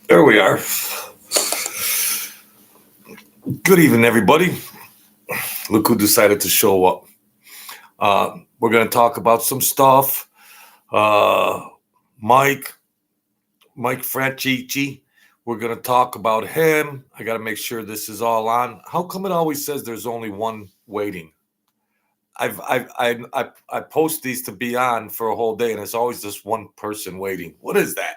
There we are. Good evening, everybody. Look who decided to show up. We're going to talk about some stuff. Uh, Mike, Mike Franchici. We're going to talk about him. I got to make sure this is all on. How come it always says there's only one waiting? I post these to be on for a whole day, and it's always just one person waiting. What is that?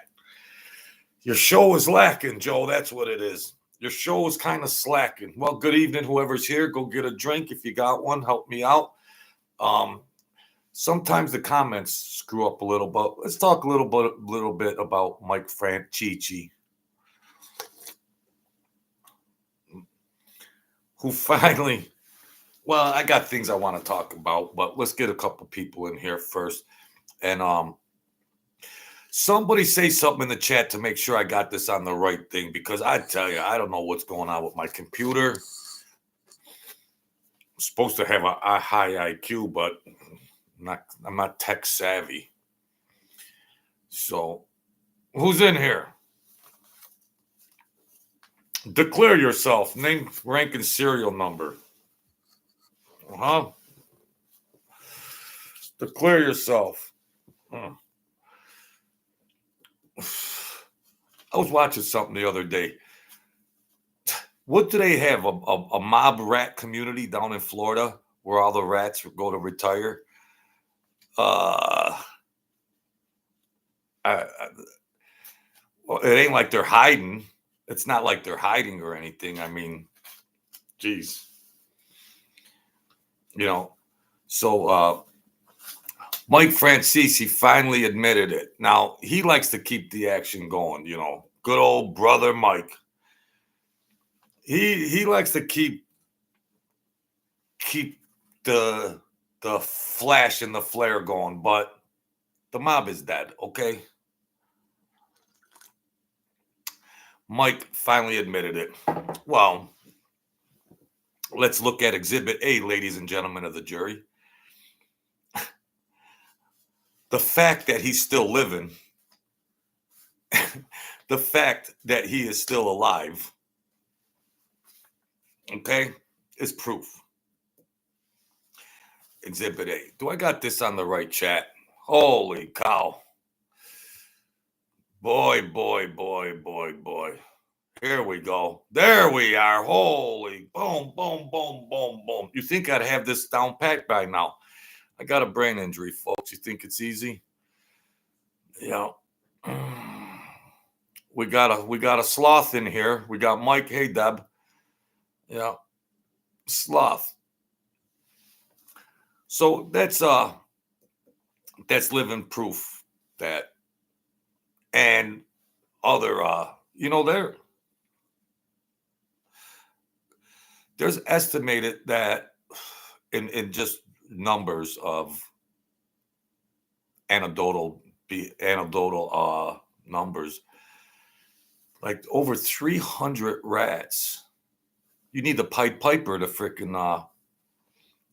Your show is lacking, Joe. That's what it is. Your show is kind of slacking. Well, good evening, whoever's here. Go get a drink if you got one. Help me out. Um, Sometimes the comments screw up a little, but let's talk a little bit about Mike Franchici, who finally. Well, I got things I want to talk about, but let's get a couple people in here first. And somebody say something in the chat to make sure I got this on the right thing, because I tell you, I don't know what's going on with my computer. I'm supposed to have a high IQ, but I'm not tech savvy. So, who's in here? Declare yourself. Name, rank, and serial number. Declare yourself. I was watching something the other day. What do they have? A mob rat community down in Florida where all the rats go to retire? Well, it ain't like they're hiding. It's not like they're hiding or anything. I mean, geez. So Mike Franzese finally admitted it. Now, he likes to keep the action going, Good old brother Mike. He likes to keep the flash and the flare going, but the mob is dead, okay? Mike finally admitted it. Well, let's look at Exhibit A, ladies and gentlemen of the jury. The fact that he's still living, the fact that he is still alive, okay, is proof. Exhibit A. Do I got this on the right chat? Holy cow. Boy. Here we go. There we are. Holy boom. You think I'd have this down pat by now? I got a brain injury, folks. You think it's easy? Yeah. We got a sloth in here. We got Mike. Hey, Deb. Yeah. Sloth. So that's living proof that, and other there's estimated that in just numbers of anecdotal numbers, like over 300 rats. You need the Pied Piper to freaking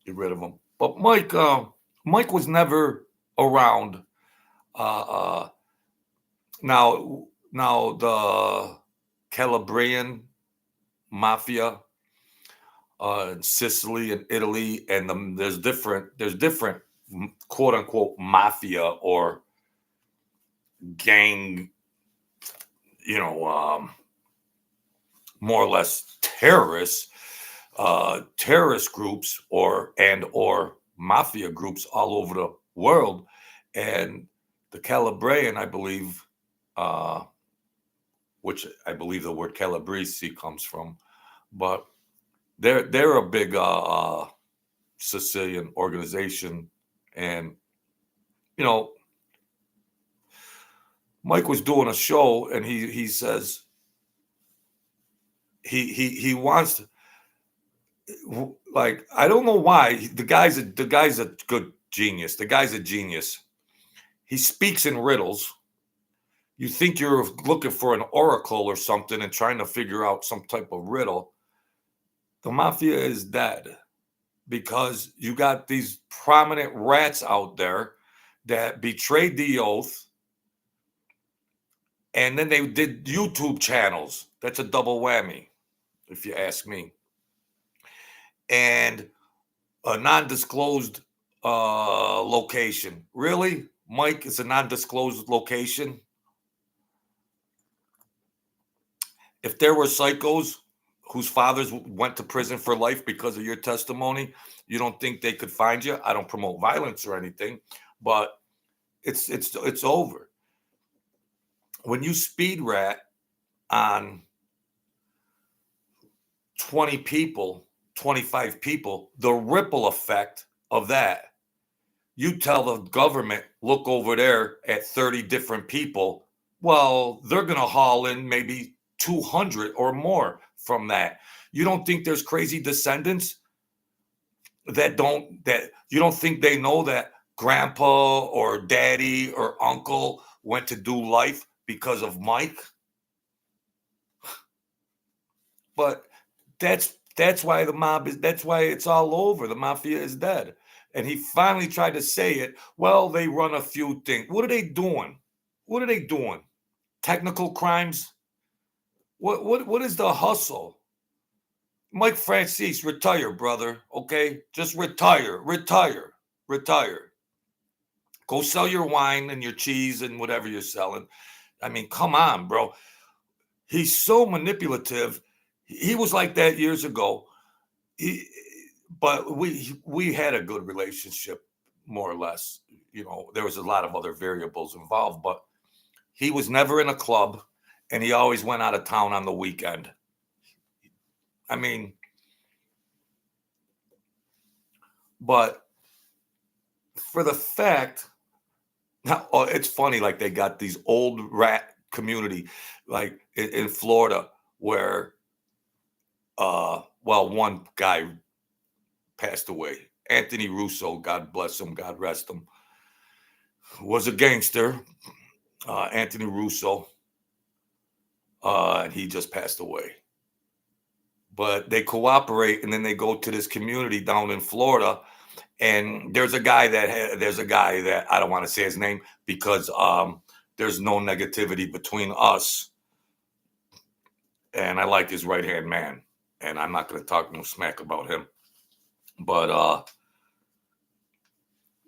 get rid of them. But Mike was never around. Now the Calabrian Mafia in Sicily and Italy, and there's different quote unquote mafia or gang, more or less terrorist groups or mafia groups all over the world. And the Calabrian, I believe, which I believe the word Calabrese comes from, but they're a big Sicilian organization. And Mike was doing a show, and he says he wants to, like, I don't know why. The guy's a good genius. The guy's a genius. He speaks in riddles. You think you're looking for an oracle or something and trying to figure out some type of riddle. The mafia is dead because you got these prominent rats out there that betrayed the oath, And then they did YouTube channels. That's a double whammy, if you ask me. And a non-disclosed location. Really? Mike, it's a non-disclosed location? If there were psychos whose fathers went to prison for life because of your testimony, you don't think they could find you? I don't promote violence or anything, but it's over. When you speed rat on 20 people, 25 people, the ripple effect of that, you tell the government, look over there at 30 different people, well, they're going to haul in maybe 200 or more from that. You don't think there's crazy descendants that you don't think they know that grandpa or daddy or uncle went to do life because of Mike? But that's why the mob is, that's why it's all over. The mafia is dead. And he finally tried to say it. Well, they run a few things. What are they doing? What are they doing? Technical crimes? What is the hustle? Mike Franzese, retire, brother. Okay? Just retire. Go sell your wine and your cheese and whatever you're selling. I mean, come on, bro. He's so manipulative. He was like that years ago. But we had a good relationship, more or less. You know, there was a lot of other variables involved, but he was never in a club, and he always went out of town on the weekend. I mean, but for the fact, now, it's funny, like they got these old rat community, like in Florida, where, well, one guy passed away. Anthony Russo, God bless him, God rest him, was a gangster. Anthony Russo, and he just passed away. But they cooperate, and then they go to this community down in Florida, and there's a guy that I don't want to say his name because there's no negativity between us, and I like his right hand man, and I'm not going to talk no smack about him. But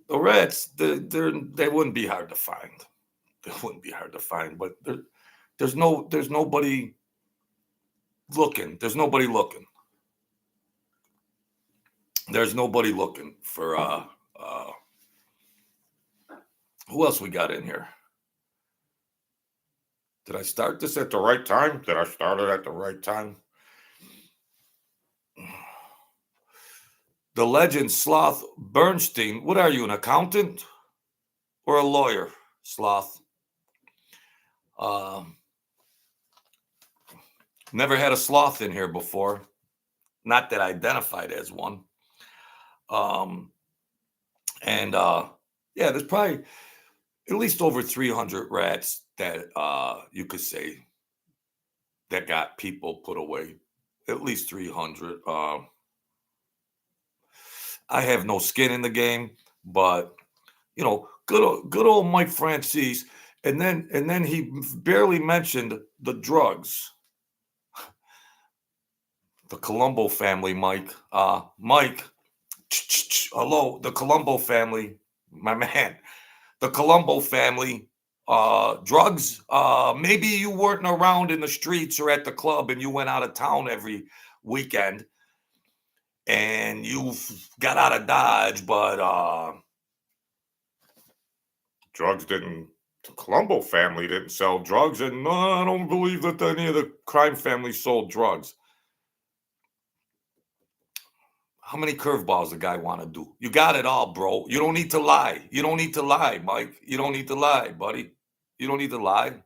the Reds, they wouldn't be hard to find. They wouldn't be hard to find, but there's nobody looking. There's nobody looking. There's nobody looking for who else we got in here? Did I start this at the right time? Did I start it at the right time? The legend Sloth Bernstein. What are you, an accountant or a lawyer, Sloth? Never had a sloth in here before. Not that I identified as one. Yeah, there's probably at least over 300 rats that you could say that got people put away. At least 300. I have no skin in the game, but you know, good old Mike Franzese. And then he barely mentioned the drugs. The Colombo family, Mike. Mike, hello, the Colombo family, my man. The Colombo family, drugs. Maybe you weren't around in the streets or at the club and you went out of town every weekend and you got out of Dodge, but drugs didn't. The Colombo family didn't sell drugs, and no, I don't believe that any of the crime families sold drugs. How many curveballs the guy want to do? You got it all, bro. You don't need to lie. You don't need to lie, Mike. You don't need to lie, buddy. You don't need to lie.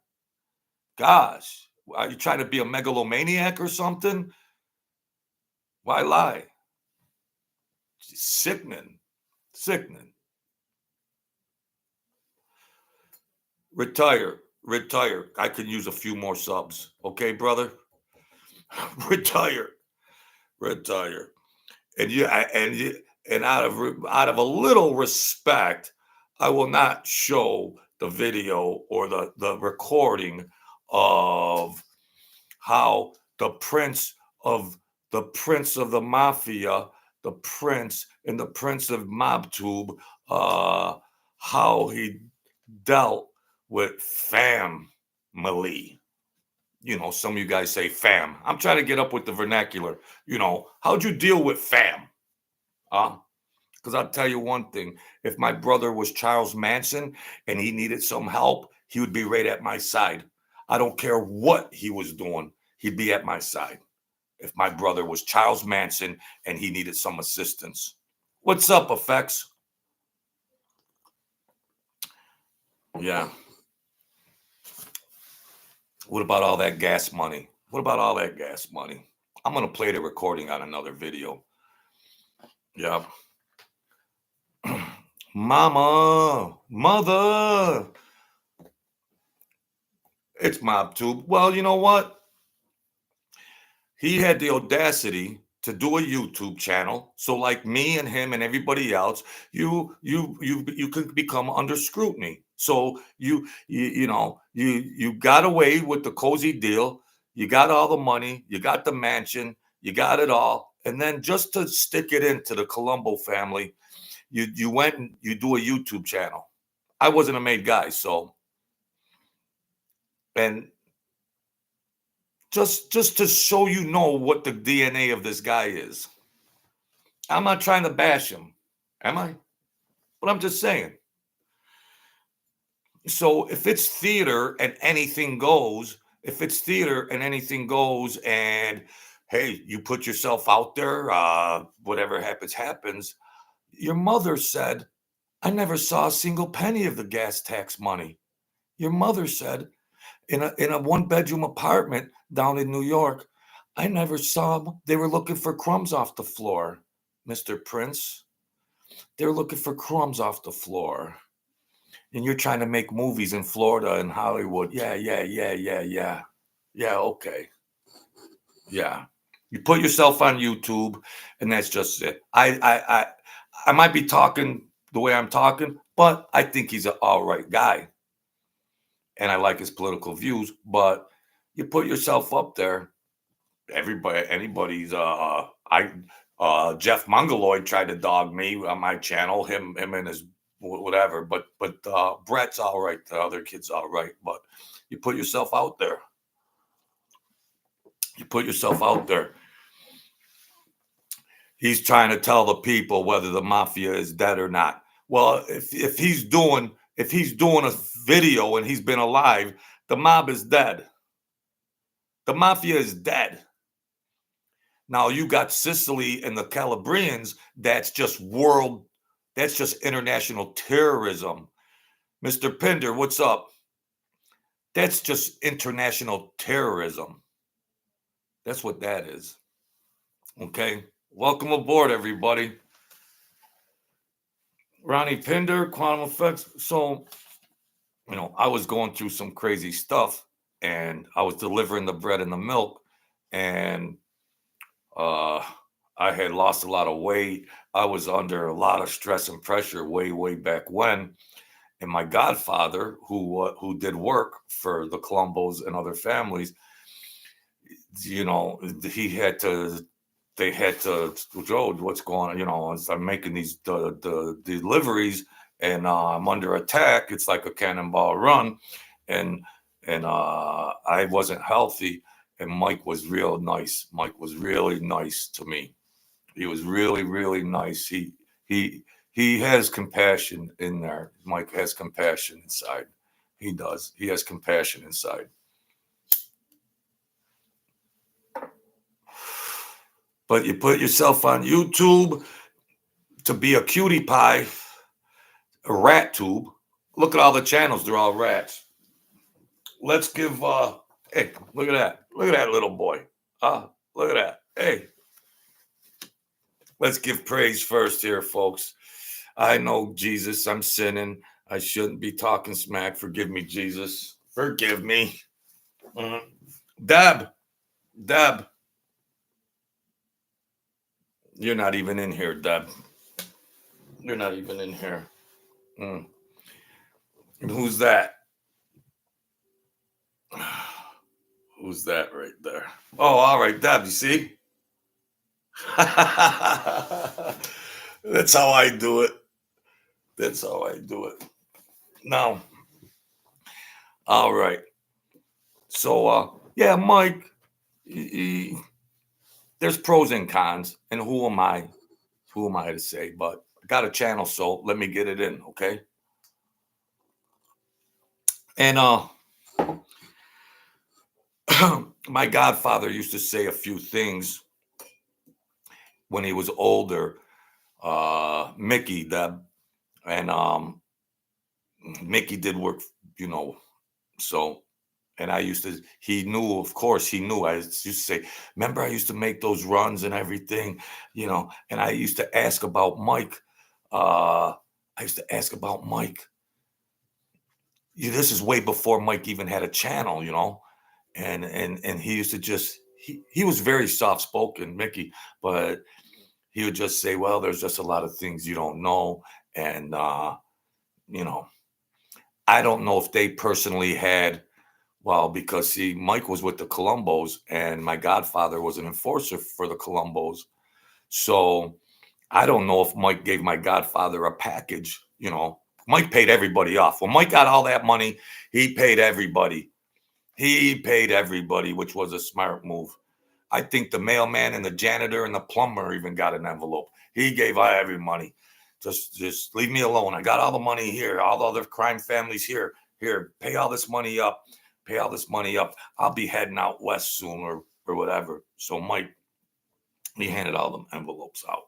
Gosh, are you trying to be a megalomaniac or something? Why lie? Sickening. Sickening. Retire. I can use a few more subs. Okay, brother? Retire. And out of a little respect, I will not show the video or the recording of how the prince of the mafia, the prince and the prince of MobTube, how he dealt with family. Some of you guys say fam. I'm trying to get up with the vernacular. How'd you deal with fam? Because I'll tell you one thing. If my brother was Charles Manson and he needed some help, he would be right at my side. I don't care what he was doing. He'd be at my side. If my brother was Charles Manson and he needed some assistance. What's up, Effects? Yeah. What about all that gas money? What about all that gas money? I'm going to play the recording on another video. Yeah. Mother. It's MobTube. Well, you know what? He had the audacity to do a YouTube channel. So like me and him and everybody else, you could become under scrutiny. So you got away with the cozy deal. You got all the money, you got the mansion, you got it all. And then just to stick it into the Colombo family, you went and you do a YouTube channel. I wasn't a made guy, so and just to show what the DNA of this guy is. I'm not trying to bash him, am I? But I'm just saying. So if it's theater and anything goes, and hey, you put yourself out there, whatever happens. Your mother said, I never saw a single penny of the gas tax money. Your mother said, in a one-bedroom apartment down in New York, I never saw them. They were looking for crumbs off the floor, Mr. Prince. They're looking for crumbs off the floor. And you're trying to make movies in Florida and Hollywood. Yeah. Yeah, okay. Yeah. You put yourself on YouTube, and that's just it. I might be talking the way I'm talking, but I think he's an all right guy. And I like his political views, but you put yourself up there. Anybody's Jeff Mongoloid tried to dog me on my channel, him and his whatever, but Brett's all right, the other kid's all right, but you put yourself out there. He's trying to tell the people whether the mafia is dead or not. Well, if he's doing a video and he's been alive, the mob is dead. The mafia is dead. Now you got Sicily and the Calabrians. That's just international terrorism. Mr. Pinder, what's up? That's just international terrorism. That's what that is. Okay. Welcome aboard, everybody. Ronnie Pinder, Quantum Effects. So, I was going through some crazy stuff, and I was delivering the bread and the milk, and I had lost a lot of weight. I was under a lot of stress and pressure way back when. And my godfather, who did work for the Colombos and other families, they had to, Joe, what's going on? As I'm making these the deliveries, and I'm under attack. It's like a cannonball run, and I wasn't healthy. And Mike was real nice. Mike was really nice to me. He was really nice. He has compassion in there. Mike has compassion inside. He does. He has compassion inside. But you put yourself on YouTube to be a cutie pie, a rat tube. Look at all the channels. They're all rats. Let's give, hey, look at that. Look at that little boy. Look at that. Hey. Let's give praise first here, folks. I know, Jesus, I'm sinning. I shouldn't be talking smack. Forgive me, Jesus. Forgive me. Deb. You're not even in here, Deb. You're not even in here. And who's that? Who's that right there? Oh, all right, Deb, you see? That's how I do it. That's how I do it. Now, all right. So, yeah, Mike, there's pros and cons, and who am I? Who am I to say? But I got a channel, so let me get it in, okay? And my godfather used to say a few things when he was older. Mickey, that and Mickey did work, you know. So, and I used to. He knew, of course, he knew. I used to say, remember, I used to make those runs and everything, you know. And I used to ask about Mike. I used to ask about Mike. This is way before Mike even had a channel, you know. And he used to just he was very soft spoken, Mickey, but he would just say, well, there's just a lot of things you don't know. And you know, I don't know if they personally had, well, because see, Mike was with the Colombos and my godfather was an enforcer for the Colombos. So I don't know if Mike gave my godfather a package, you know. Mike paid everybody off. When Mike got all that money, he paid everybody. He paid everybody, which was a smart move. I think the mailman and the janitor and the plumber even got an envelope. He gave every money. Just leave me alone. I got all the money here. All the other crime families here. Here, pay all this money up. Pay all this money up. I'll be heading out west soon or whatever. So Mike, he handed all them envelopes out.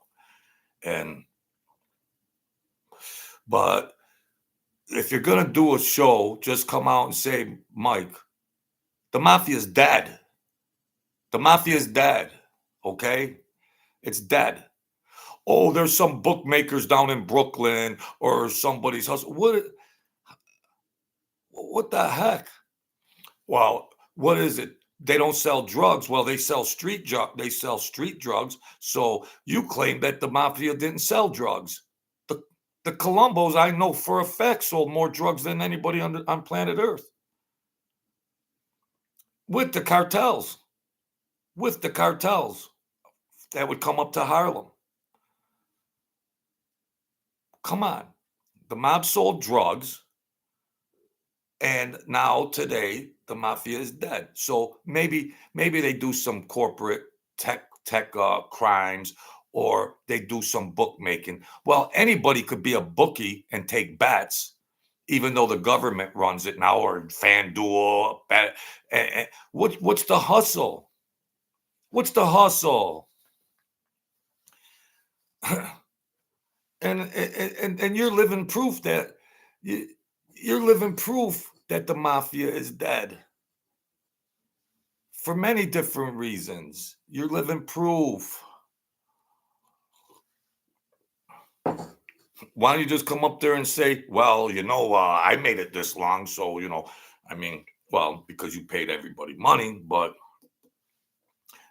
And but if you're gonna do a show, just come out and say, Mike, the mafia's dead. The mafia's dead. Okay? It's dead. Oh, there's some bookmakers down in Brooklyn or somebody's hustle. What the heck? Well, what is it? They don't sell drugs. Well, they sell street drugs. So you claim that the mafia didn't sell drugs. The the Colombos, I know for a fact, sold more drugs than anybody on planet Earth with the cartels. With the cartels that would come up to Harlem. Come on. The mob sold drugs. And now today the mafia is dead. So maybe they do some corporate tech crimes or they do some bookmaking. Well, anybody could be a bookie and take bets, even though the government runs it now or FanDuel. What's the hustle? What's the hustle? and you're living proof that you're living proof that the mafia is dead for many different reasons. You're living proof. Why don't you just come up there and say, well, you know, I made it this long, so, you know, I mean, well, because you paid everybody money, but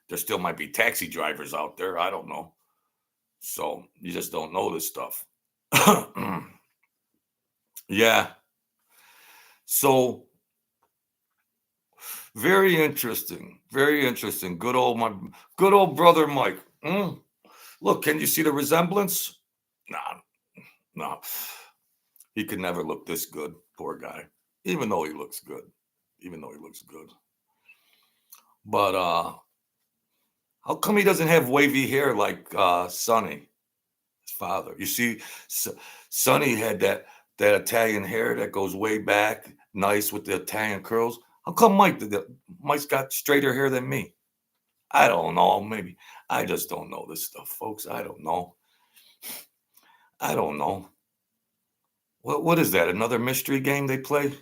there still might be taxi drivers out there. I don't know. So you just don't know this stuff. Yeah. So very interesting. Very interesting. Good old brother Mike. Look, can you see the resemblance? Nah, no. He could never look this good, poor guy. Even though he looks good. Even though he looks good. But how come he doesn't have wavy hair like Sonny, his father? You see, Sonny had that Italian hair that goes way back, nice with the Italian curls. How come Mike's got straighter hair than me? I don't know. Maybe I just don't know this stuff, folks. I don't know. I don't know. What is that? Another mystery game they play?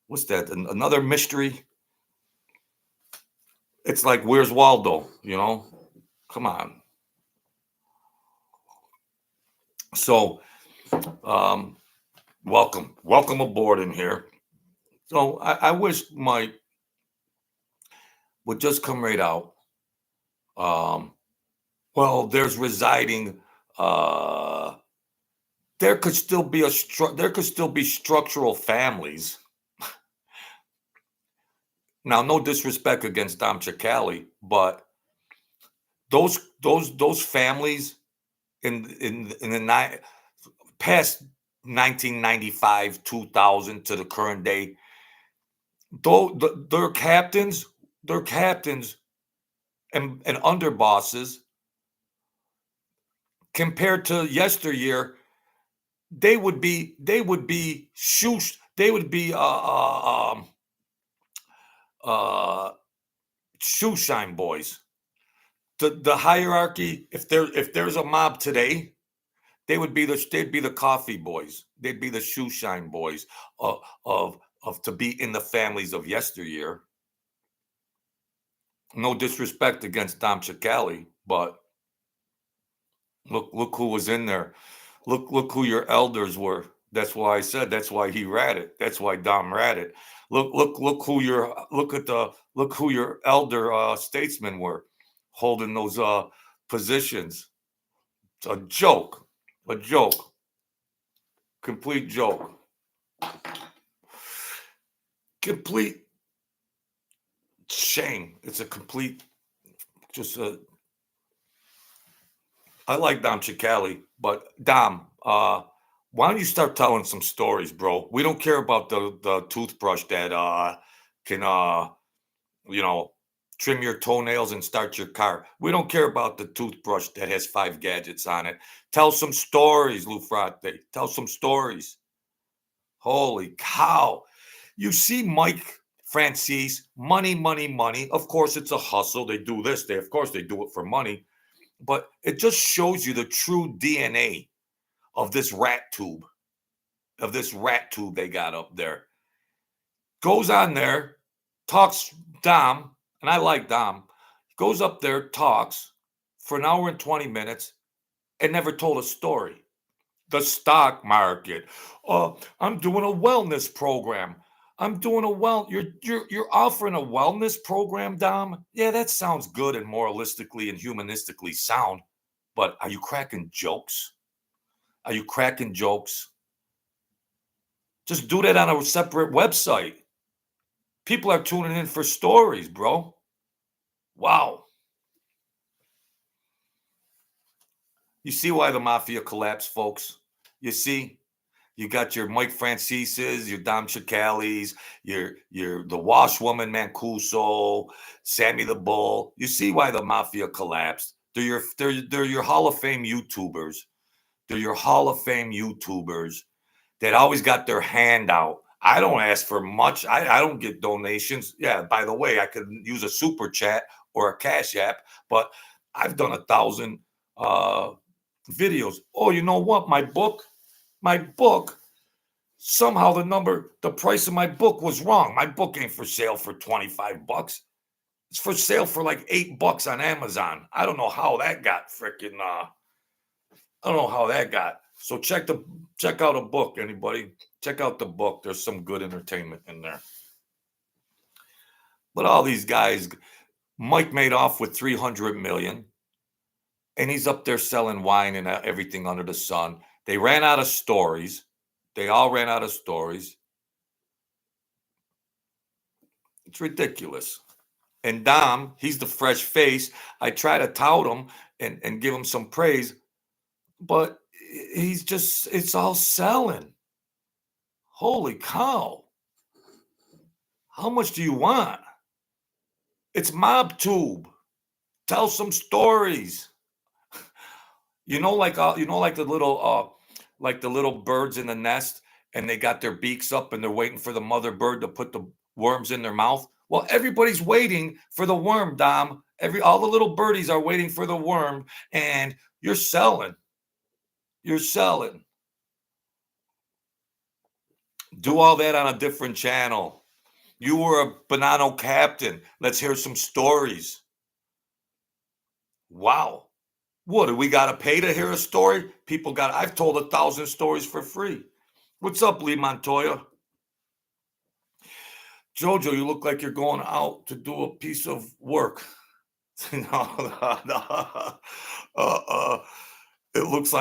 What's that? Another mystery? It's like Where's Waldo? You know? Come on. So, welcome aboard in here. So I wish Mike would just come right out. Well, there's residing. Uh, there could still be there could still be structural families. Now, no disrespect against Dom Chicali, but those families in the past 1995, 2000 to the current day, though their captains and underbosses compared to yesteryear, they would be uh shoe shine boys. The hierarchy, if there's a mob today, they'd be the coffee boys. They'd be the shoe shine boys of to be in the families of yesteryear. No disrespect against Dom Chicali, but look who was in there. Look who your elders were. That's why I said that's why he ratted. That's why Dom ratted. Look who your elder statesmen were holding those positions. It's a joke. A joke. Complete joke. Complete shame. It's a complete just a I like Dom Chicali, but Dom, why don't you start telling some stories, bro? We don't care about the toothbrush that can you know trim your toenails and start your car. We don't care about the toothbrush that has 5 gadgets on it. Tell some stories, Lou Frate. Tell some stories. Holy cow. You see Mike Franzese, money, money, money. Of course, it's a hustle. They do this. Of course, they do it for money. But it just shows you the true DNA of this rat tube they got up there. Goes on there, talks Dom, and I like Dom, goes up there, talks for an hour and 20 minutes and never told a story. The stock market. I'm doing a wellness program. You're offering a wellness program, Dom? Yeah, that sounds good and moralistically and humanistically sound. But are you cracking jokes? Are you cracking jokes? Just do that on a separate website. People are tuning in for stories, bro. Wow. You see why the mafia collapsed, folks? You see? You got your Mike Francese's, your Dom Chicali's, your the Washwoman Mancuso, Sammy the Bull. You see why the mafia collapsed. They're your Hall of Fame YouTubers. They're your Hall of Fame YouTubers that always got their hand out. I don't ask for much. I don't get donations. Yeah, by the way, I could use a super chat or a cash app, but I've done 1,000 videos. Oh, you know what? My book, somehow the price of my book was wrong. My book ain't for sale for 25 bucks. It's for sale for like $8 on Amazon. I don't know how that got freaking I don't know how that got. So check out a book, anybody. Check out the book. There's some good entertainment in there. But all these guys, Mike made off with 300 million, and he's up there selling wine and everything under the sun. They ran out of stories. They all ran out of stories. It's ridiculous. And Dom, he's the fresh face. I try to tout him and give him some praise, but it's all selling. Holy cow. How much do you want? It's MobTube. Tell some stories. Like the little birds in the nest, and they got their beaks up and they're waiting for the mother bird to put the worms in their mouth. Well, everybody's waiting for the worm, Dom. All the little birdies are waiting for the worm, and you're selling. You're selling. Do all that on a different channel. You were a Bonanno captain. Let's hear some stories. Wow. What, do we got to pay to hear a story? I've told 1,000 stories for free. What's up, Lee Montoya? Jojo, you look like you're going out to do a piece of work. No. It looks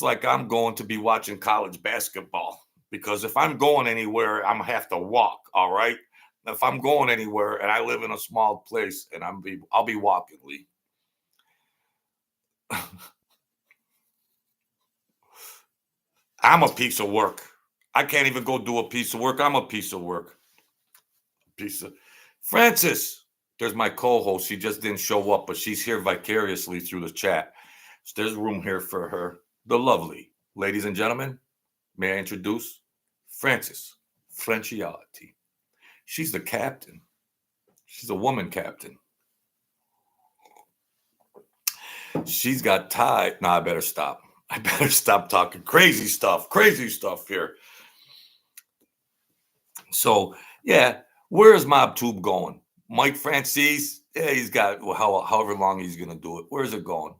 like I'm going to be watching college basketball, because if I'm going anywhere, I'm gonna have to walk. All right. If I'm going anywhere and I live in a small place and I'll be walking, Lee. I'm a piece of work. I can't even go do a piece of work. I'm a piece of work. Piece of Francis. There's my co-host. She just didn't show up, but she's here vicariously through the chat. So there's room here for her. The lovely. Ladies and gentlemen, may I introduce Francis Frenciati. She's the captain. She's a woman captain. She's got tied. No, I better stop. I better stop talking crazy stuff here. So, yeah, where is MobTube going? Mike Franzese, yeah, he's got however long he's going to do it. Where's it going?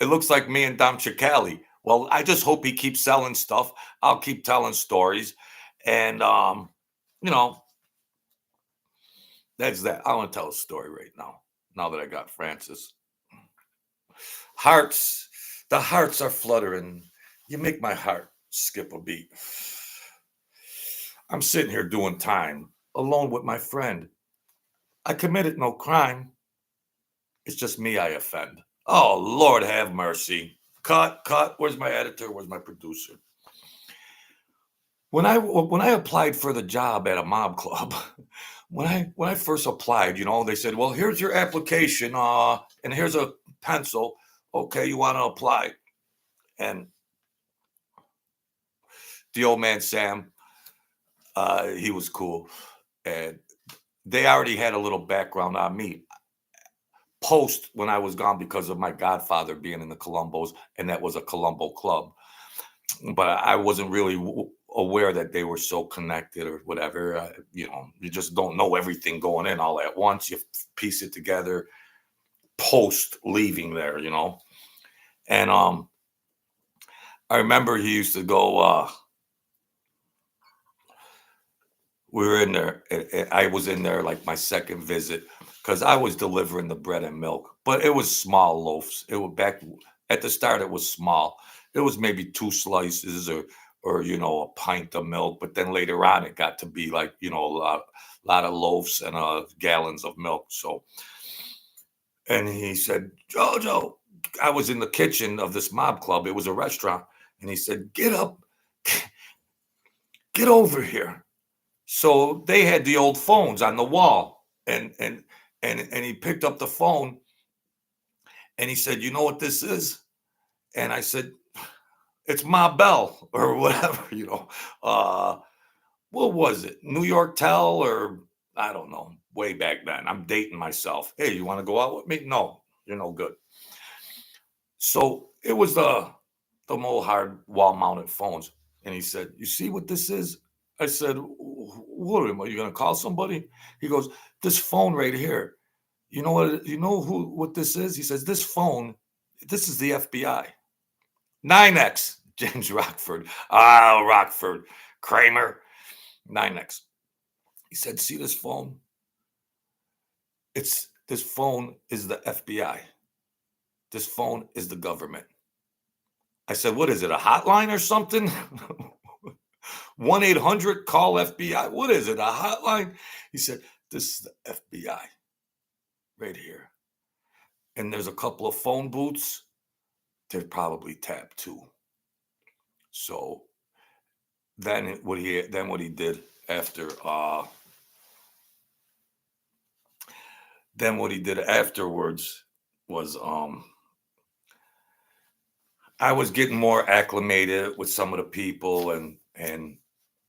It looks like me and Dom Chicali. Well, I just hope he keeps selling stuff. I'll keep telling stories. And, that's that. I want to tell a story right now that I got Francis. The hearts are fluttering. You make my heart skip a beat. I'm sitting here doing time, alone with my friend. I committed no crime. It's just me I offend. Oh, Lord have mercy. Cut. Where's my editor? Where's my producer? When I applied for the job at a mob club, when I first applied, they said, well, here's your application, and here's a pencil. Okay, you want to apply. And the old man, Sam, he was cool. And they already had a little background on me post when I was gone because of my godfather being in the Colombos, and that was a Colombo club. But I wasn't really aware that they were so connected or whatever. You just don't know everything going in all at once. You piece it together post leaving there, And I remember he used to go, we were in there. I was in there like my second visit because I was delivering the bread and milk, but it was small loaves. It was back at the start. It was small. It was maybe 2 slices or a pint of milk. But then later on, it got to be like a lot of loaves and gallons of milk. So, and he said, Jojo, I was in the kitchen of this mob club. It was a restaurant, and he said, get up, get over here. So they had the old phones on the wall, and he picked up the phone, and he said, "You know what this is?" And I said, "It's Ma Bell or whatever, what was it? New York Tel or I don't know. Way back then, I'm dating myself. Hey, you want to go out with me? No, you're no good. So it was the old hard wall mounted phones, and he said, "You see what this is?" I said, "What are you going to call somebody?" He goes, "This phone right here. You know what this is?" He says, "This phone, this is the FBI." 9X, James Rockford. Ah, Rockford. Kramer. 9X. He said, "See this phone? This phone is the FBI. This phone is the government." I said, "What is it, a hotline or something?" 1-800 call FBI. What is it, a hotline? He said, "This is the FBI right here. And there's a couple of phone booths. They're probably tapped too." So then what he did afterwards was I was getting more acclimated with some of the people, and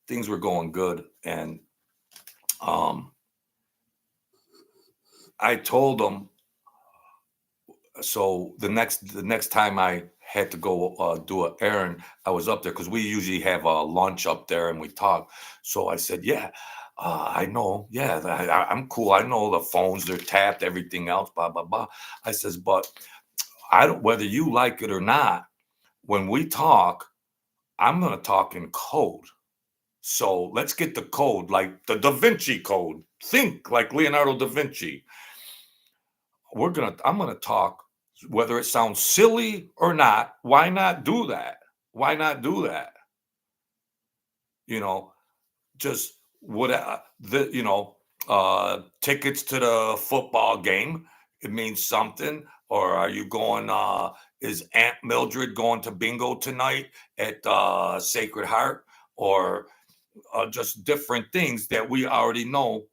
things were going good. And I told him, so the next time I had to go do an errand, I was up there because we usually have a lunch up there and we talk. So I said, "Yeah, I know. Yeah, I'm cool. I know the phones, they're tapped, everything else, blah, blah, blah." I says, "But I don't, whether you like it or not, when we talk, I'm going to talk in code. So let's get the code, like the Da Vinci Code. Think like Leonardo da Vinci. I'm going to talk, whether it sounds silly or not. Why not do that? Why not do that? Just what tickets to the football game? It means something. Or are you going? Is Aunt Mildred going to bingo tonight at Sacred Heart? Or just different things that we already know.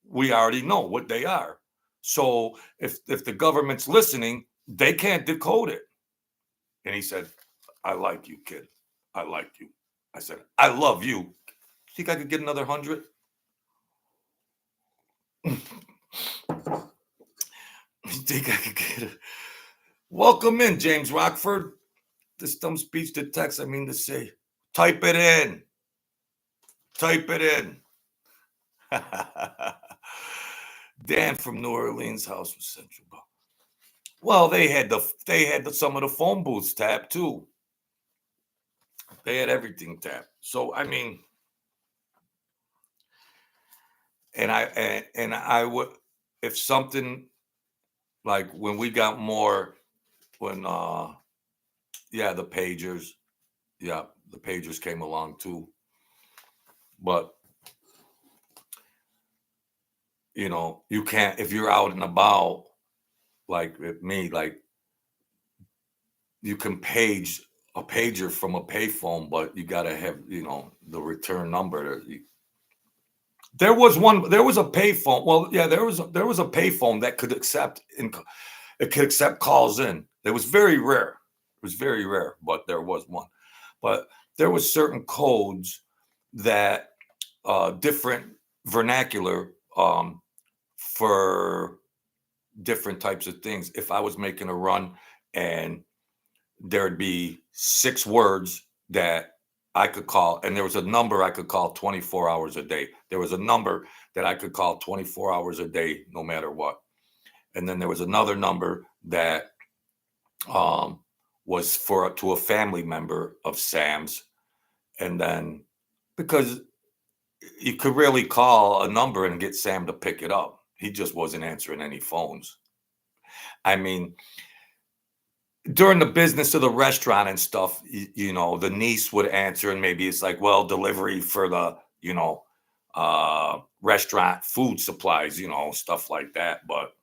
We already know what they are. So if the government's listening, they can't decode it. And he said, "I like you, kid. I like you." I said, "I love you. Think I could get another 100?" You think I could get it? Welcome in, James Rockford. This dumb speech to text, I mean to say. Type it in. Type it in. Dan from New Orleans House was Central. Well, they had some of the phone booths tapped too. They had everything tapped. So I mean, and I would, if something like when we got more, when yeah, the pagers, yeah, the pagers came along too. But you know, you can't, if you're out and about like with me, like you can page a pager from a payphone, but you got to have, you know, the return number. There was a payphone. Well, yeah, there was a payphone that could accept it could accept calls in. It was very rare. It was very rare, but there was one. But there was certain codes that different vernacular for different types of things. If I was making a run and there'd be 6 words that I could call, and there was a number I could call 24 hours a day. There was a number that I could call 24 hours a day, no matter what. And then there was another number that um, was to a family member of Sam's. And then because you could really call a number and get Sam to pick it up, he just wasn't answering any phones. I mean, during the business of the restaurant and stuff, you know, the niece would answer, and maybe it's like, well, delivery for the, you know, restaurant food supplies, you know, stuff like that. But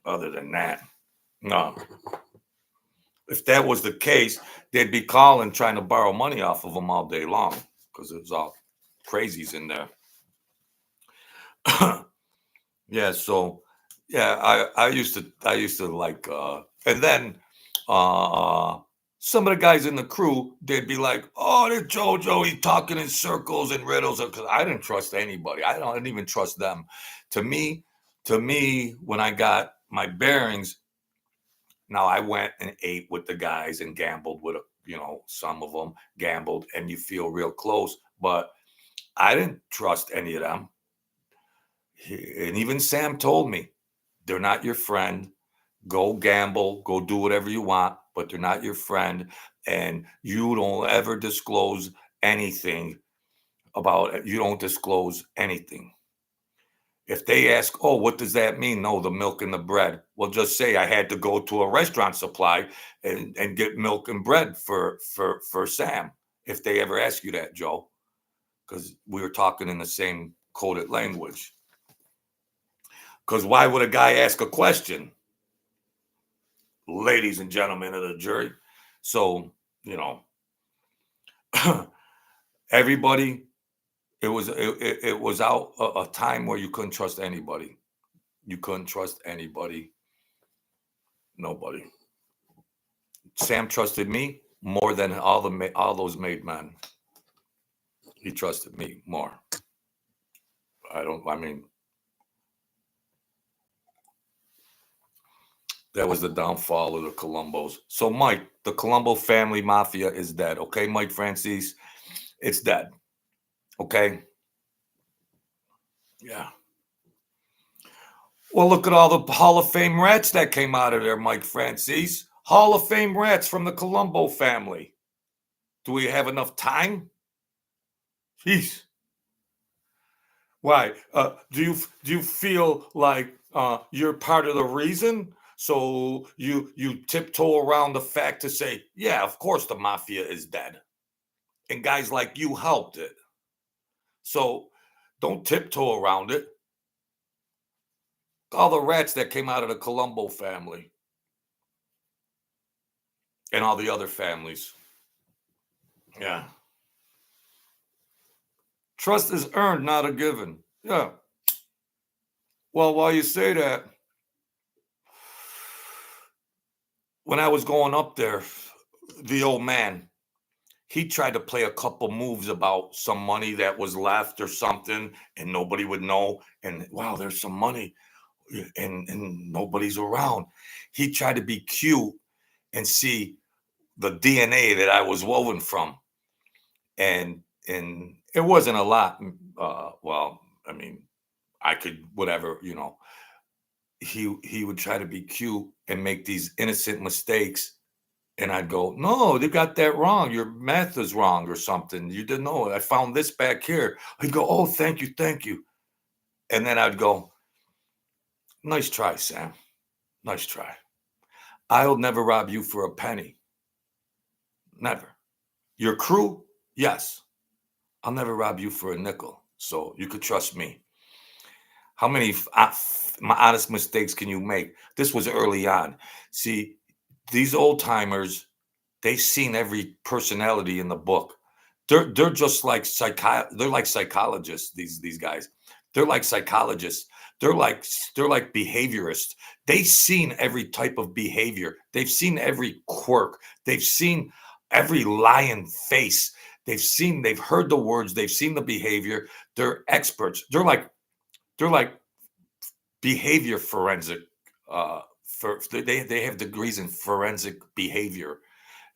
other than that, no. If that was the case, they'd be calling trying to borrow money off of them all day long because it was all crazies in there. Yeah, so yeah, I used to like and then uh some of the guys in the crew, they'd be like, "Oh, this JoJo, he's talking in circles and riddles," because I didn't trust anybody. I didn't even trust them. To me, when I got my bearings, now I went and ate with the guys and gambled with, you know, some of them gambled, and you feel real close, but I didn't trust any of them. And even Sam told me, they're not your friend. Go gamble, go do whatever you want, but they're not your friend. And you don't ever disclose anything about it. You don't disclose anything. If they ask, oh, what does that mean? No, the milk and the bread. Well, just say I had to go to a restaurant supply and get milk and bread for Sam. If they ever ask you that, Joe, because we were talking in the same coded language. Because why would a guy ask a question? Ladies and gentlemen of the jury. So, you know, everybody, it was out a time where you couldn't trust anybody. You couldn't trust anybody. Nobody. Sam trusted me more than all those made men. He trusted me more. I mean, that was the downfall of the Colombos. So, Mike, the Colombo family mafia is dead. Okay, Mike Franzese, it's dead. Okay. Yeah. Well, look at all the Hall of Fame rats that came out of there, Mike Franzese. Hall of Fame rats from the Colombo family. Do we have enough time? Jeez. Why? Do you feel like you're part of the reason? So you tiptoe around the fact to say, yeah, of course the mafia is dead, and guys like you helped it. So don't tiptoe around it. All the rats that came out of the Colombo family and all the other families. Yeah. Trust is earned, not a given. Yeah. Well, while you say that, when I was going up there, the old man, he tried to play a couple moves about some money that was left or something, and nobody would know. And wow, there's some money, and nobody's around. He tried to be cute and see the DNA that I was woven from, and it wasn't a lot. Well, I mean, I could whatever, you know. He would try to be cute and make these innocent mistakes, and I'd go, "No, they got that wrong. Your math is wrong or something. You didn't know. I found this back here." He'd go, "Oh, thank you, thank you." And then I'd go, "Nice try, Sam. Nice try. I'll never rob you for a penny. Never. Your crew, yes. I'll never rob you for a nickel. So you could trust me." How many my honest mistakes can you make? This was early on. See, these old timers, they've seen every personality in the book. They're just like they're like psychologists, these guys. They're like psychologists. They're like behaviorists. They've seen every type of behavior. They've seen every quirk. They've seen every lying face. They've heard the words, they've seen the behavior. They're experts. They're like behavior forensic. For they have degrees in forensic behavior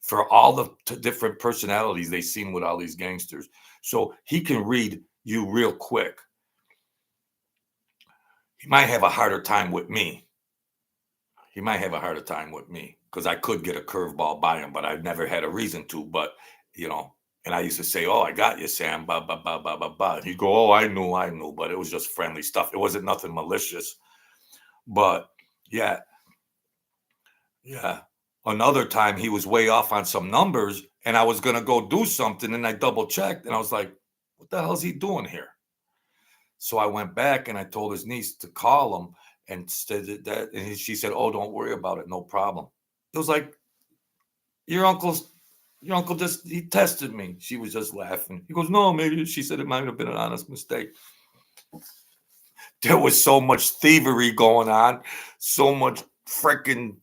for all the different personalities they've seen with all these gangsters. So he can read you real quick. He might have a harder time with me. He might have a harder time with me because I could get a curveball by him, but I've never had a reason to. But you know, and I used to say, "Oh, I got you, Sam." Blah blah blah blah blah blah. He'd go, "Oh, I knew," but it was just friendly stuff. It wasn't nothing malicious. But yeah, yeah. Another time he was way off on some numbers, and I was gonna go do something, and I double checked, and I was like, "What the hell is he doing here?" So I went back and I told his niece to call him and said that, and she said, "Oh, don't worry about it, no problem." It was like your uncle's. Your uncle just he tested me. She was just laughing. He goes, "No, maybe." She said it might have been an honest mistake. There was so much thievery going on, so much freaking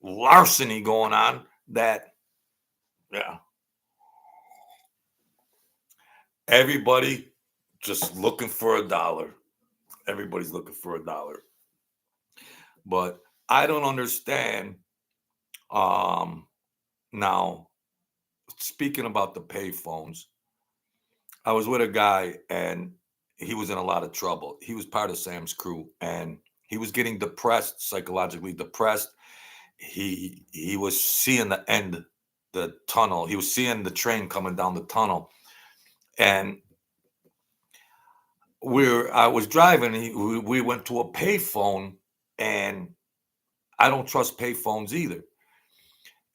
larceny going on that yeah, everybody just looking for a dollar. Everybody's looking for a dollar. But I don't understand. Um, Now, speaking about the payphones, I was with a guy and he was in a lot of trouble. He was part of Sam's crew and he was getting depressed, psychologically depressed. He was seeing the end, the tunnel. He was seeing the train coming down the tunnel. And I was driving. We went to a payphone, and I don't trust payphones either.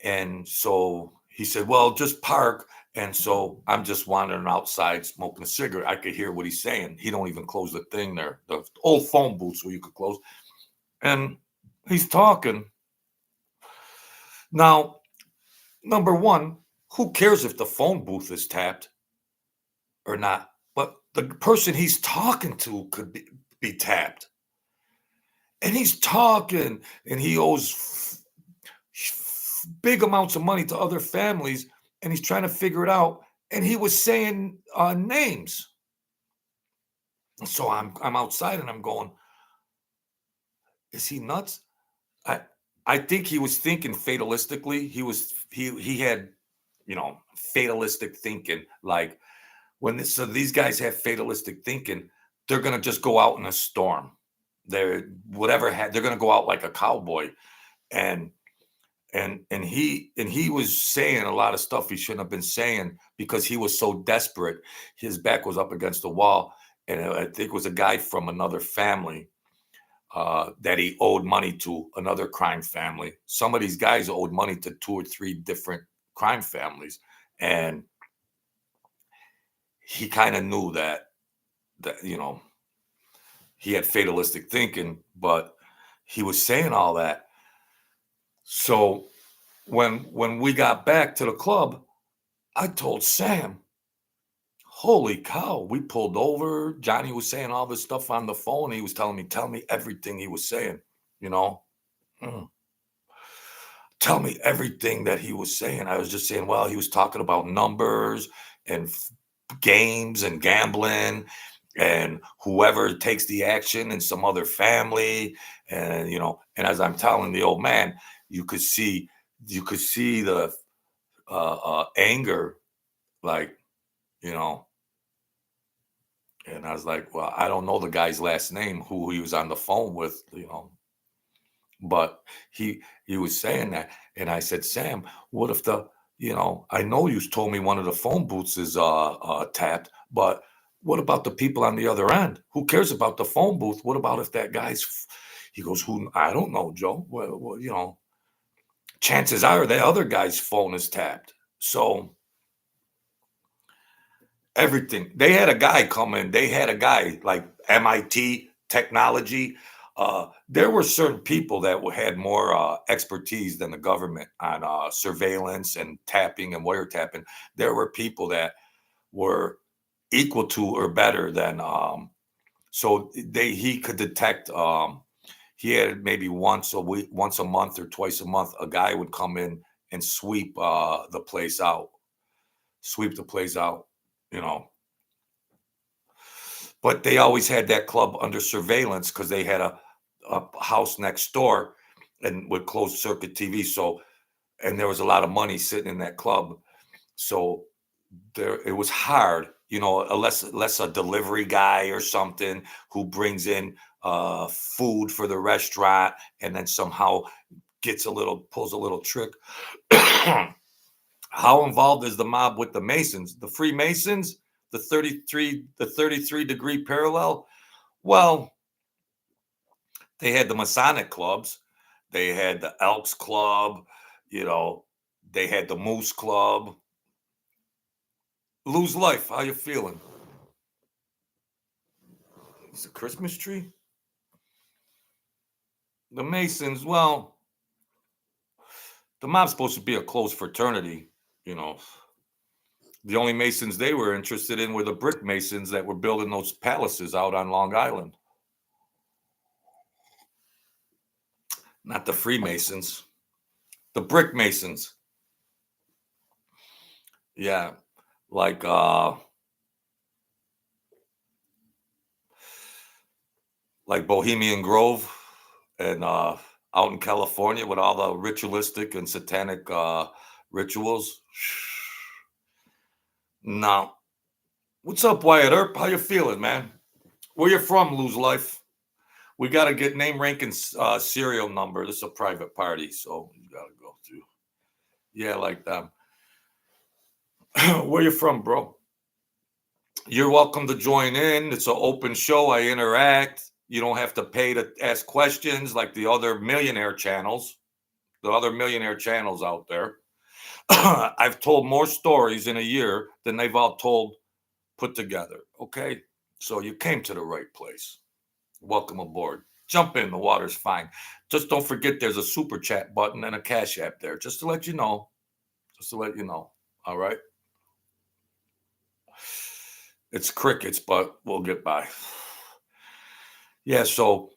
And so he said, "Well, just park." And so I'm just wandering outside smoking a cigarette. I could hear what he's saying. He don't even close the thing there, the old phone booths where you could close. And he's talking. Now, number one, who cares if the phone booth is tapped or not? But the person he's talking to could be tapped. And he's talking and he owes big amounts of money to other families and he's trying to figure it out. And he was saying names. So I'm outside and I'm going, is he nuts? I I think he was thinking fatalistically. He had, you know, fatalistic thinking. Like so these guys have fatalistic thinking, they're gonna just go out in a storm. They're gonna go out like a cowboy. And he was saying a lot of stuff he shouldn't have been saying because he was so desperate. His back was up against the wall, and I think it was a guy from another family that he owed money to, another crime family. Some of these guys owed money to two or three different crime families, and he kind of knew that you know he had fatalistic thinking, but he was saying all that. So when we got back to the club, I told Sam, holy cow, we pulled over. Johnny was saying all this stuff on the phone. He was telling me, tell me everything he was saying, you know. Mm. Tell me everything that he was saying. I was just saying, well, he was talking about numbers and games and gambling and whoever takes the action in some other family. And, and as I'm telling the old man, you could see, the anger, like, you know, and I was like, well, I don't know the guy's last name, who he was on the phone with, but he was saying that, and I said, Sam, what if I know you told me one of the phone booths is tapped, but what about the people on the other end? Who cares about the phone booth? What about if that he goes, who? I don't know, Joe. Well, chances are that other guy's phone is tapped. So everything. They had a guy come in. They had a guy like MIT technology. There were certain people that had more expertise than the government on surveillance and tapping and wiretapping. There were people that were equal to or better than. So he could detect. He had maybe once a week, once a month, or twice a month, a guy would come in and sweep the place out. Sweep the place out. You know, but they always had that club under surveillance because they had a house next door and with closed circuit TV. So, and there was a lot of money sitting in that club. So it was hard, unless a delivery guy or something who brings in food for the restaurant and then somehow pulls a little trick. How involved is the mob with the Masons? The Freemasons, the 33-degree parallel? Well, they had the Masonic clubs. They had the Elks Club, you know, they had the Moose Club. Lose life, how you feeling? It's a Christmas tree? The Masons, well, the mob's supposed to be a close fraternity, you know. The only Masons they were interested in were the brick Masons that were building those palaces out on Long Island. Not the Freemasons, the brick Masons. Yeah, like Bohemian Grove and out in California with all the ritualistic and satanic rituals. No. What's up, Wyatt Earp? How you feeling, man? Where you from, Lose Life? We got to get name, rank, and serial number. This is a private party, so you got to go through. Yeah, like that. Where you from, bro? You're welcome to join in. It's an open show. I interact. You don't have to pay to ask questions like the other millionaire channels. The other millionaire channels out there. I've told more stories in a year than they've all told put together. Okay. So you came to the right place. Welcome aboard. Jump in. The water's fine. Just don't forget there's a super chat button and a cash app there. Just to let you know. Just to let you know. All right. It's crickets, but we'll get by. Yeah. So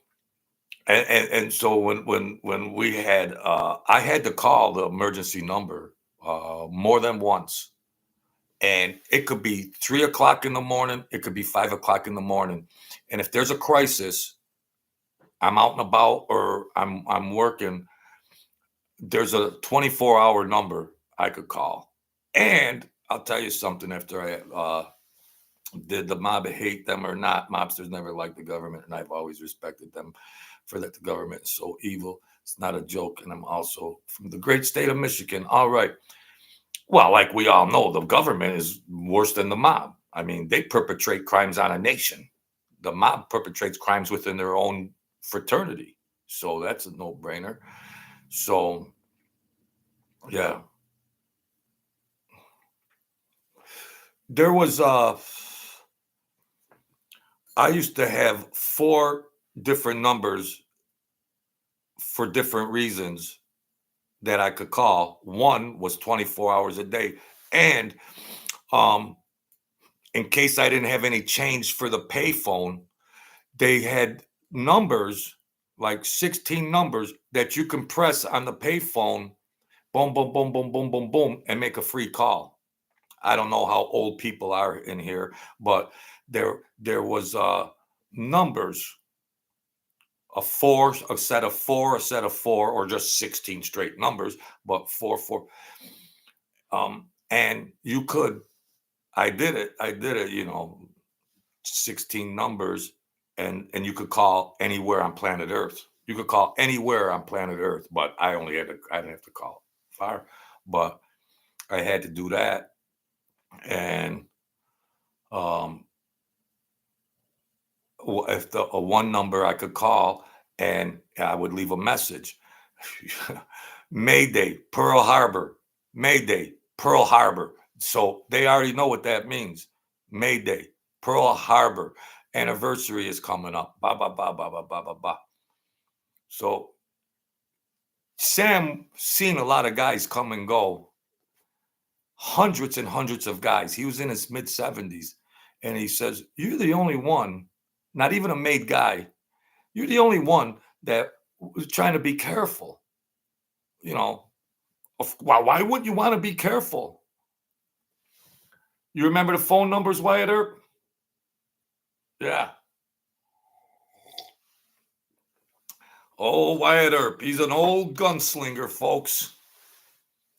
and so when we had I had to call the emergency number more than once. And it could be 3 o'clock in the morning. It could be 5 o'clock in the morning. And if there's a crisis, I'm out and about or I'm working. There's a 24-hour number I could call. And I'll tell you something. After I did the mob hate them or not, mobsters never liked the government, and I've always respected them for that. The government is so evil. It's not a joke. And I'm also from the great state of Michigan. All right. Well, like we all know, the government is worse than the mob. I mean, they perpetrate crimes on a nation. The mob perpetrates crimes within their own fraternity. So that's a no-brainer. So, yeah. There was I used to have 4 different numbers for different reasons that I could call. One was 24 hours a day, and, um, in case I didn't have any change for the payphone, they had numbers, like 16 numbers that you can press on the payphone, boom, boom, boom, boom, boom, boom, boom, and make a free call. I don't know how old people are in here, but there was, numbers, a set of 4, a set of 4, or just 16 straight numbers, but 4, 4. And you could I did it, 16 numbers, and you could call anywhere on planet Earth. You could call anywhere on planet Earth, but I didn't have to call fire, but I had to do that. And um if the a one number I could call and I would leave a message. Mayday, Pearl Harbor. Mayday, Pearl Harbor. So they already know what that means. Mayday, Pearl Harbor. Anniversary is coming up. Ba ba ba ba ba ba ba ba. So Sam seen a lot of guys come and go, hundreds and hundreds of guys. He was in his mid 70s, and he says, "You're the only one, not even a made guy. You're the only one that was trying to be careful. You know, why wouldn't you want to be careful? You remember the phone numbers, Wyatt Earp? Yeah. Oh, Wyatt Earp. He's an old gunslinger, folks.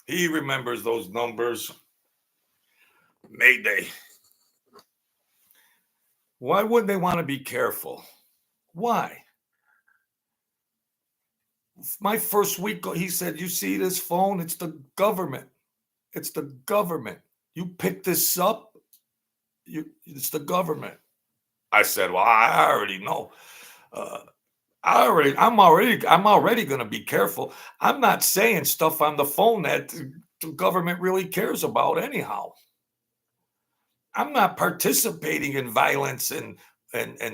He remembers those numbers. Mayday. Why wouldn't they want to be careful? Why? My first week, he said, "You see this phone? It's the government. It's the government. You pick this up, it's the government." I said, "Well, I already know. Uh, I'm already going to be careful. I'm not saying stuff on the phone that the government really cares about anyhow. I'm not participating in violence and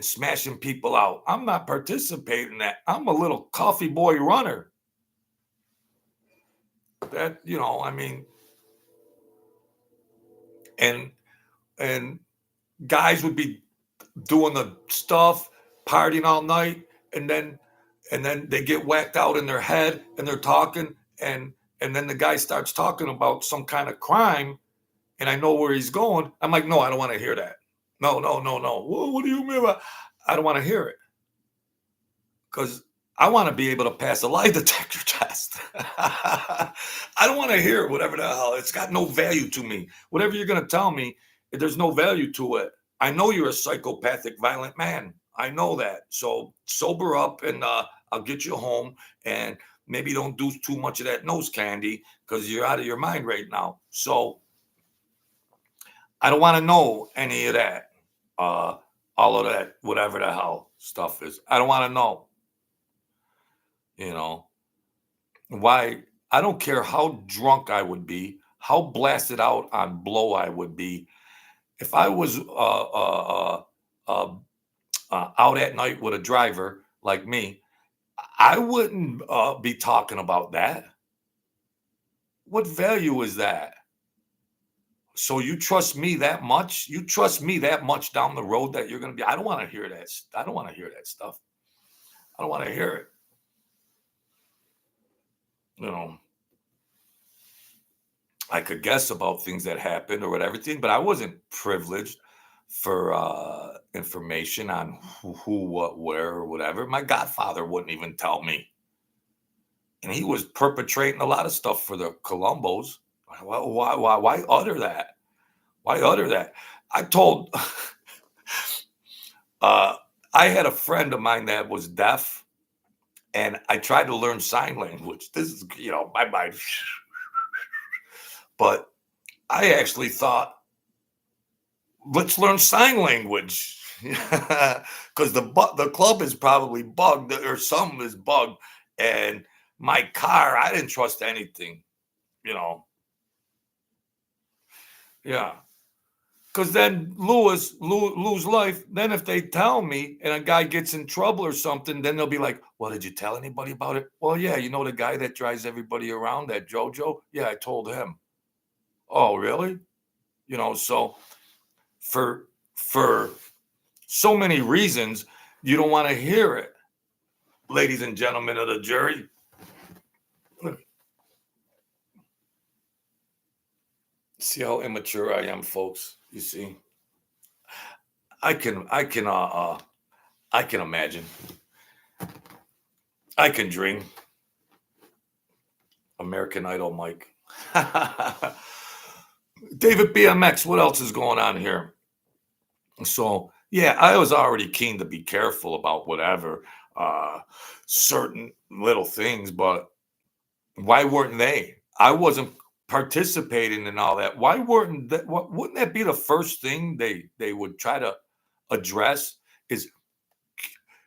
smashing people out. I'm not participating in that. I'm a little coffee boy runner. That, I mean, and and guys would be doing the stuff, partying all night, and then they get whacked out in their head and they're talking, and then the guy starts talking about some kind of crime, and I know where he's going. I'm like, no, I don't want to hear that. No, no, no, no. What do you mean by? I don't want to hear it because I want to be able to pass a lie detector test. I don't want to hear whatever the hell. It's got no value to me. Whatever you're going to tell me, there's no value to it. I know you're a psychopathic, violent man. I know that. So sober up, and I'll get you home, and maybe don't do too much of that nose candy because you're out of your mind right now. So I don't want to know any of that. Uh, all of that, whatever the hell stuff is. I don't want to know. You know. Why? I don't care how drunk I would be, how blasted out on blow I would be. If I was uh, out at night with a driver like me, I wouldn't be talking about that. What value is that? So you trust me that much? You trust me that much down the road that you're going to be? I don't want to hear that. I don't want to hear that stuff. I don't want to hear it. You know, I could guess about things that happened or whatever thing, but I wasn't privileged for information on who, what, where, or whatever. My godfather wouldn't even tell me, and he was perpetrating a lot of stuff for the Colombos. Why utter that? Why utter that? I told, uh, I had a friend of mine that was deaf, and I tried to learn sign language. This is, my mind, but I actually thought, let's learn sign language because the club is probably bugged or something is bugged, and my car, I didn't trust anything, you know. Yeah. Because then lose life. Then if they tell me and a guy gets in trouble or something, then they'll be like, well, did you tell anybody about it? Well, yeah, you know the guy that drives everybody around, that Jojo? Yeah, I told him. Oh, really? So for for so many reasons, you don't want to hear it. Ladies and gentlemen of the jury. See how immature I am, folks. You see, I can imagine. I can dream. American Idol, Mike. David BMX. What else is going on here? So yeah, I was already keen to be careful about whatever certain little things, but why weren't they? I wasn't participating in all that. Why weren't that? Wouldn't that be the first thing they would try to address? Is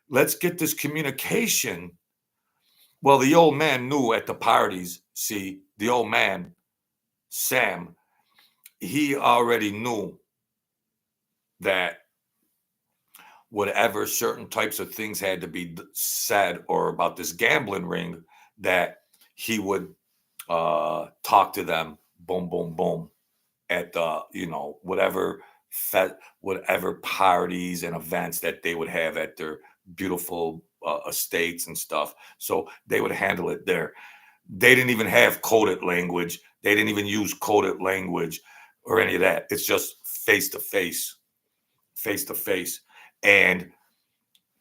let's get this communication. Well, the old man knew at the parties. See, the old man, Sam, he already knew that whatever certain types of things had to be said or about this gambling ring, that he would talk to them, boom, boom, boom, at the whatever parties and events that they would have at their beautiful estates and stuff. So they would handle it there. They didn't even have coded language. They didn't even use coded language or any of that. It's just face to face, face to face. And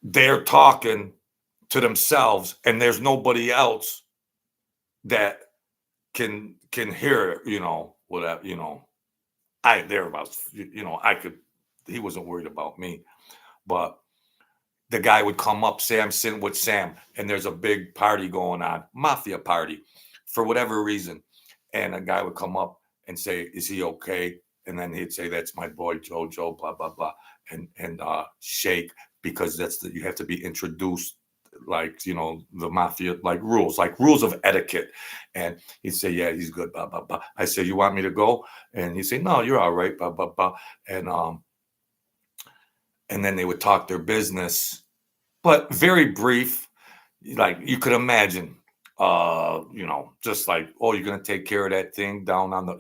they're talking to themselves, and there's nobody else that can hear, whatever, I thereabouts, I could, he wasn't worried about me. But the guy would come up, say I'm sitting with Sam, and there's a big party going on, Mafia party, for whatever reason. And a guy would come up and say, is he okay? And then he'd say, that's my boy Jojo, blah, blah, blah. And shake, because you have to be introduced, like, the Mafia, like rules of etiquette. And he'd say, yeah, he's good, blah, blah, blah. I said, you want me to go? And he'd say, no, you're all right, blah, blah, blah. And then they would talk their business, but very brief. Like you could imagine, just like, oh, you're gonna take care of that thing down on the,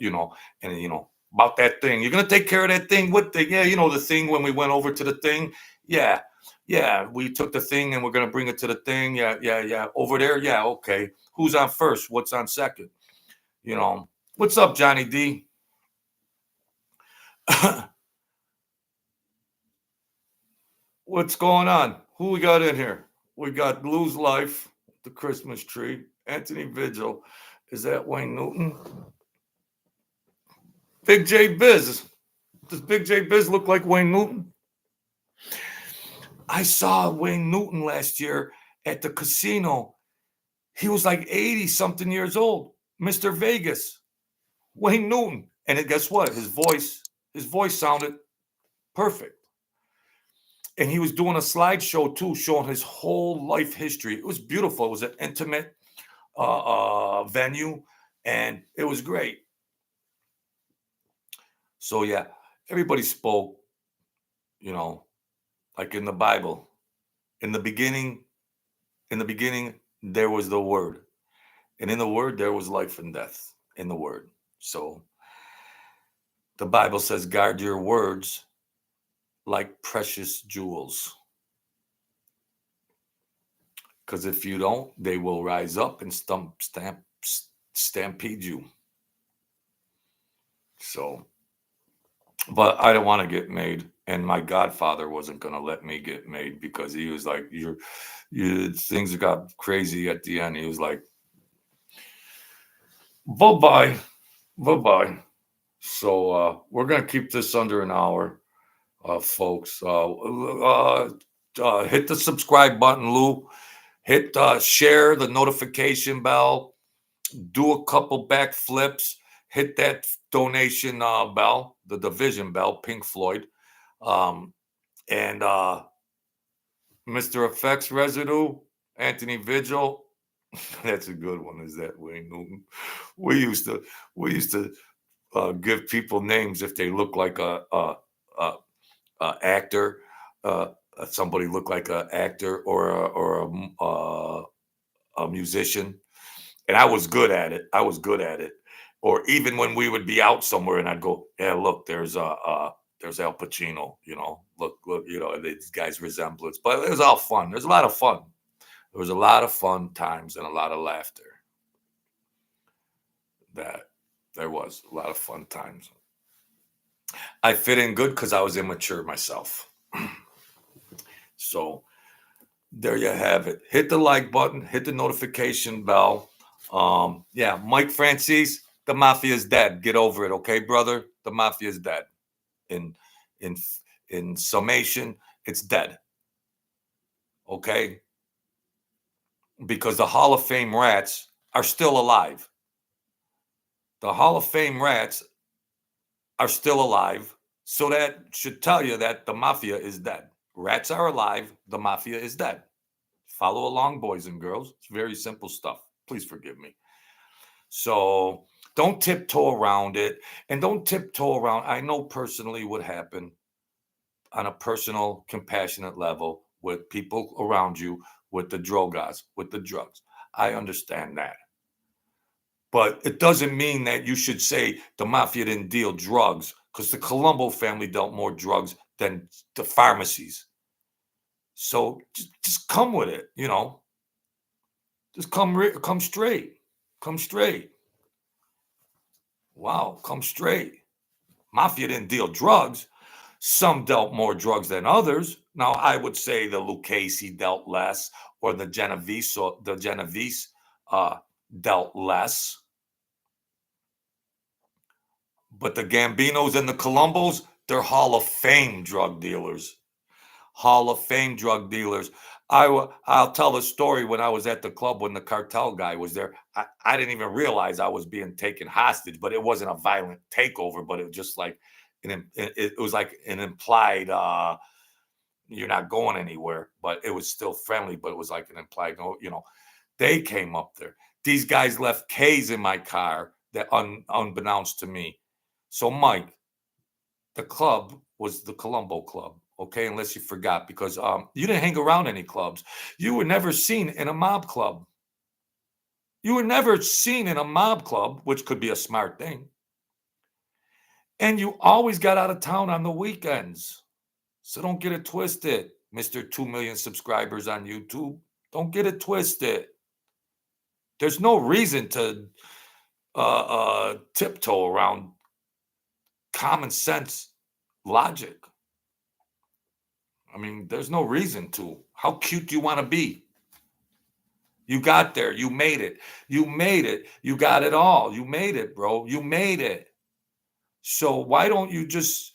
and about that thing. You're gonna take care of that thing. What thing? Yeah, the thing when we went over to the thing. Yeah, yeah, we took the thing and we're gonna bring it to the thing. Yeah, yeah, yeah. Over there. Yeah, okay. Who's on first? What's on second? What's up, Johnny D? What's going on? Who we got in here? We got Lose Life, the Christmas tree. Anthony Vigil. Is that Wayne Newton? Big J Biz. Does Big J Biz look like Wayne Newton? I saw Wayne Newton last year at the casino. He was like 80 something years old. Mr. Vegas. Wayne Newton. And guess what? His voice sounded perfect. And he was doing a slideshow too, showing his whole life history. It was beautiful. It was an intimate venue, and it was great. So yeah, everybody spoke, like in the Bible. In the beginning, there was the Word, and in the Word there was life and death. In the Word. So the Bible says, guard your words like precious jewels. Because if you don't, they will rise up and stampede you. So, but I don't want to get made. And my godfather wasn't going to let me get made, because he was like, things got crazy at the end. He was like, bye-bye. Bye-bye. So we're going to keep this under an hour, folks. Hit the subscribe button, Lou. Hit share the notification bell. Do a couple back flips. Hit that donation bell, the division bell, Pink Floyd. And Mr. Effects Residue, Anthony Vigil. That's a good one. Is that Wayne Newton? We used to give people names if they look like a actor. Uh, Somebody look like an actor or a musician, and I was good at it. I was good at it. Or even when we would be out somewhere, and I'd go, "Yeah, look, there's Al Pacino. Look, these guys' resemblance." But it was all fun. There's a lot of fun. There was a lot of fun times and a lot of laughter. That there was a lot of fun times. I fit in good because I was immature myself. So there you have it. Hit the like button, hit the notification bell. Yeah, Mike Franzese, the Mafia is dead. Get over it, okay, brother? The Mafia is dead. In in in summation, it's dead. Okay? Because the Hall of Fame rats are still alive. The Hall of Fame rats are still alive. So that should tell you that the Mafia is dead. Rats are alive. The Mafia is dead. Follow along, boys and girls. It's very simple stuff. Please forgive me. So don't tiptoe around it. And don't tiptoe around. I know personally what happened on a personal, compassionate level with people around you, with the drogas, with the drugs. I understand that. But it doesn't mean that you should say the Mafia didn't deal drugs, because the Colombo family dealt more drugs than the pharmacies. So just come with it, Just come straight. Come straight. Wow, come straight. Mafia didn't deal drugs. Some dealt more drugs than others. Now, I would say the Lucchese dealt less, or the Genovese dealt less. But the Gambinos and the Colombos, they're Hall of Fame drug dealers. Hall of Fame drug dealers. I'll tell a story. When I was at the club when the cartel guy was there, I didn't even realize I was being taken hostage, but it wasn't a violent takeover, but it was just like it was like an implied you're not going anywhere, but it was still friendly, but it was like an implied they came up there. These guys left K's in my car that unbeknownst to me. So Mike, the club was the Colombo Club. Okay, unless you forgot, because you didn't hang around any clubs. You were never seen in a mob club. You were never seen in a mob club, which could be a smart thing. And you always got out of town on the weekends. So don't get it twisted, Mr. 2 million subscribers on YouTube. Don't get it twisted. There's no reason to tiptoe around common sense logic. I mean, there's no reason to. How cute do you want to be? You got there. You made it. You made it. You got it all. You made it, bro. You made it. So why don't you just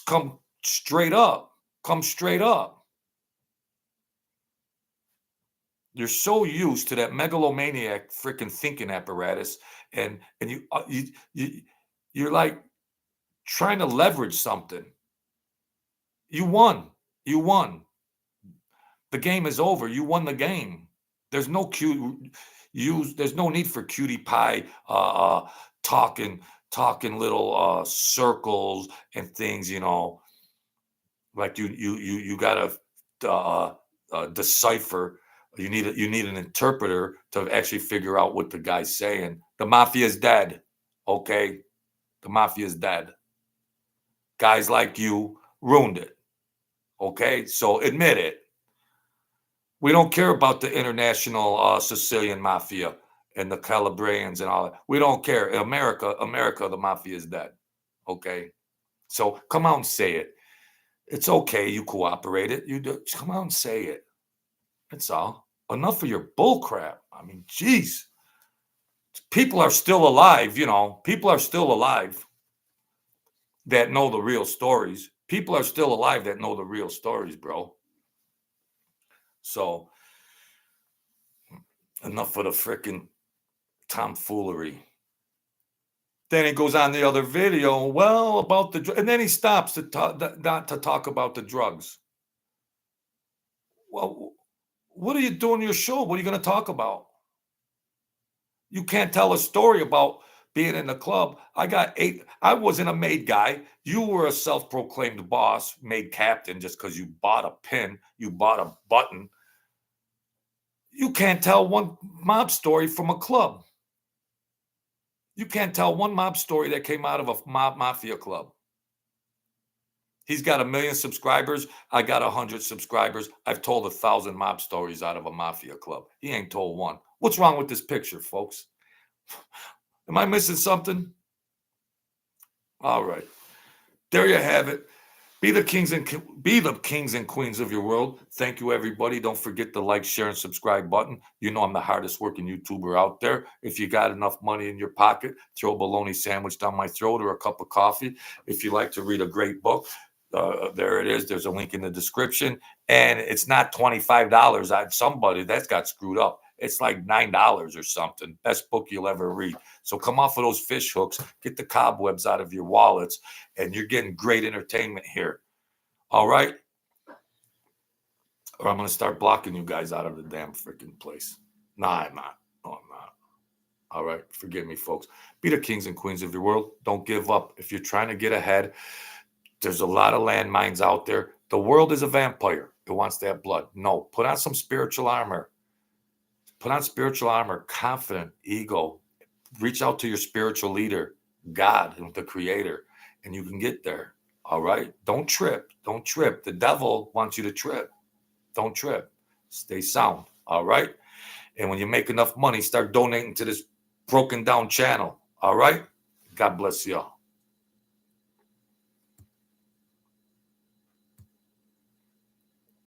come straight up? Come straight up. You're so used to that megalomaniac freaking thinking apparatus, and you're like trying to leverage something. You won. You won. The game is over. You won the game. There's no there's no need for cutie pie talking little circles and things, like you gotta decipher. You need an interpreter to actually figure out what the guy's saying. The Mafia is dead. Okay, the Mafia is dead. Guys like you ruined it. Okay, so admit it. We don't care about the international Sicilian Mafia and the Calabrians and all that. We don't care. In America, the Mafia is dead. Okay, so come out and say it. It's okay. You cooperated. You do. Come out and say it. That's all. Enough of your bull crap. I mean, geez. People are still alive, People are still alive that know the real stories. People are still alive that know the real stories, bro. So enough of the freaking tomfoolery. Then he goes on the other video, well, about and then he stops to not to talk about the drugs. Well, what are you doing your show? What are you going to talk about? You can't tell a story about being in the club, I got 8. I wasn't a made guy. You were a self-proclaimed boss, made captain, just because you bought a pin, you bought a button. You can't tell one mob story from a club. You can't tell one mob story that came out of a mafia club. He's got 1 million subscribers. I got 100 subscribers. I've told 1,000 mob stories out of a mafia club. He ain't told one. What's wrong with this picture, folks? Am I missing something? All right. There you have it. Be the kings and queens of your world. Thank you, everybody. Don't forget the like, share, and subscribe button. You know I'm the hardest working YouTuber out there. If you got enough money in your pocket, throw a bologna sandwich down my throat or a cup of coffee. If you like to read a great book, there it is. There's a link in the description. And it's not $25. Somebody that's got screwed up. It's like $9 or something. Best book you'll ever read. So come off of those fish hooks, get the cobwebs out of your wallets, and you're getting great entertainment here. All right? Or I'm going to start blocking you guys out of the damn freaking place. Nah, I'm not. No, I'm not. All right? Forgive me, folks. Be the kings and queens of your world. Don't give up. If you're trying to get ahead, there's a lot of landmines out there. The world is a vampire. It wants to have blood. No, put on some spiritual armor. Put on spiritual armor, confident, ego. Reach out to your spiritual leader, God, the creator, and you can get there. All right? Don't trip. Don't trip. The devil wants you to trip. Don't trip. Stay sound. All right? And when you make enough money, start donating to this broken down channel. All right? God bless y'all.